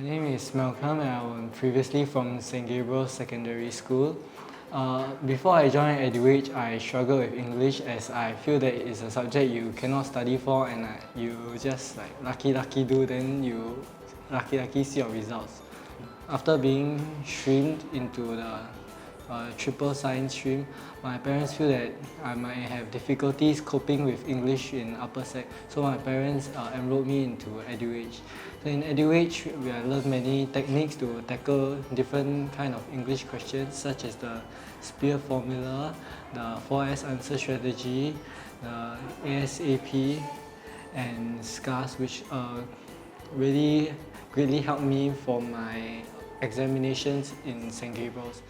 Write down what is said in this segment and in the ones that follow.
name is Malcolm and I'm previously from St. Gabriel's Secondary School. Before I joined EduEdge, I struggled with English as I feel that it's a subject you cannot study for and you just like lucky do, then you lucky see your results. After being streamed into the triple science stream, my parents feel that I might have difficulties coping with English in upper sec, so my parents enrolled me into EduEdge. So in EduEdge, we learned many techniques to tackle different kind of English questions such as the SPEAR formula, the 4S answer strategy, the ASAP and SCARS, which really greatly helped me for my examinations in St. Gabriel's.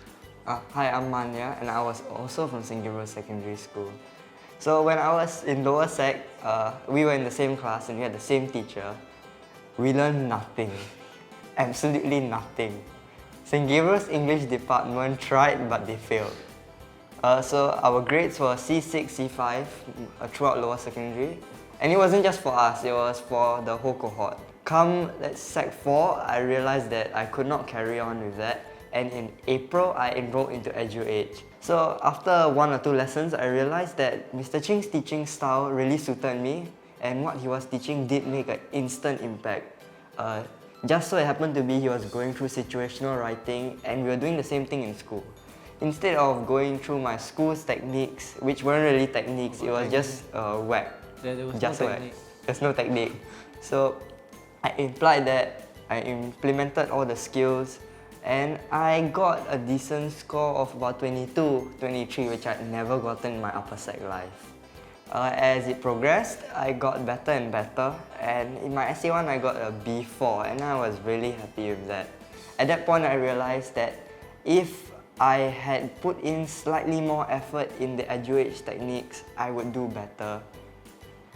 Hi, I'm Maanya and I was also from St. Gabriel's Secondary School. So when I was in lower sec, we were in the same class and we had the same teacher. We learned nothing, absolutely nothing. St. Gabriel's English department tried but they failed. So our grades were C6, C5 throughout lower secondary. And it wasn't just for us, it was for the whole cohort. Come Sec 4, I realized that I could not carry on with that. And in April, I enrolled into EduEdge. So after 1 or 2 lessons, I realized that Mr. Ching's teaching style really suited me and what he was teaching did make an instant impact. Just so it happened to be he was going through situational writing and we were doing the same thing in school. Instead of going through my school's techniques, which weren't really techniques, it was just whack. There was just no whack. technique. There's no technique. So I applied that, I implemented all the skills, and I got a decent score of about 22, 23, which I'd never gotten in my upper sec life. As it progressed, I got better and better, and in my SA1 I got a B4 and I was really happy with that. At that point I realized that if I had put in slightly more effort in the EduEdge techniques, I would do better.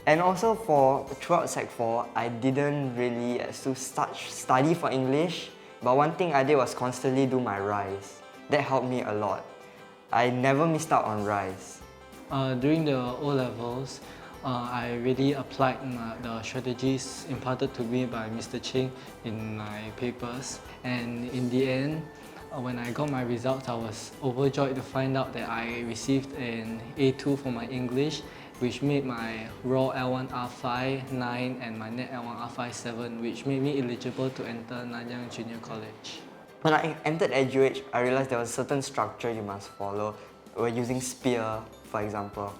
And also throughout Sec 4, I didn't really study for English, but one thing I did was constantly do my RISE. That helped me a lot. I never missed out on RISE. During the O-Levels, I really applied the strategies imparted to me by Mr. Ching in my papers. And in the end, when I got my results, I was overjoyed to find out that I received an A2 for my English, which made my raw L1 R5 9 and my net L1 R5 7, which made me eligible to enter Nanyang Junior College. When I entered EduEdge, I realized there was a certain structure you must follow. We're using SPEAR, for example.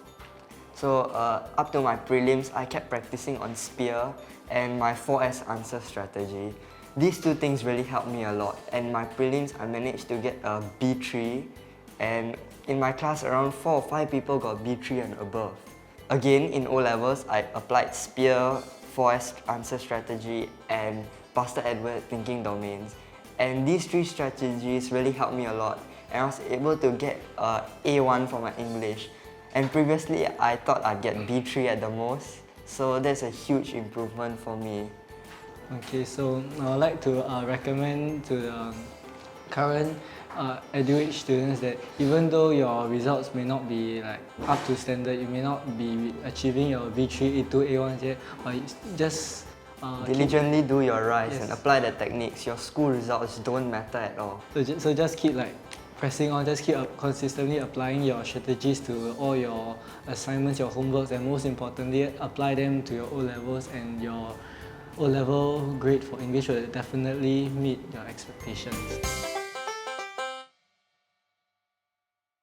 So up to my prelims, I kept practicing on SPEAR and my 4S answer strategy. These two things really helped me a lot, and my prelims I managed to get a B3, and in my class around 4 or 5 people got B3 and above. Again, in O-Levels, I applied SPEAR, 4S answer strategy and Pastor Edward thinking domains. And these 3 strategies really helped me a lot, and I was able to get A1 for my English. And previously, I thought I'd get B3 at the most, so that's a huge improvement for me. Okay, so I would like to recommend to the current EduEdge students that even though your results may not be like up to standard, you may not be achieving your B3, A2, A1 yet, but just diligently do your RISE and Yes. apply the techniques. Your school results don't matter at all. So just keep like pressing on, just keep consistently applying your strategies to all your assignments, your homeworks, and most importantly, apply them to your O-Levels, and your O-Level grade for English will definitely meet your expectations.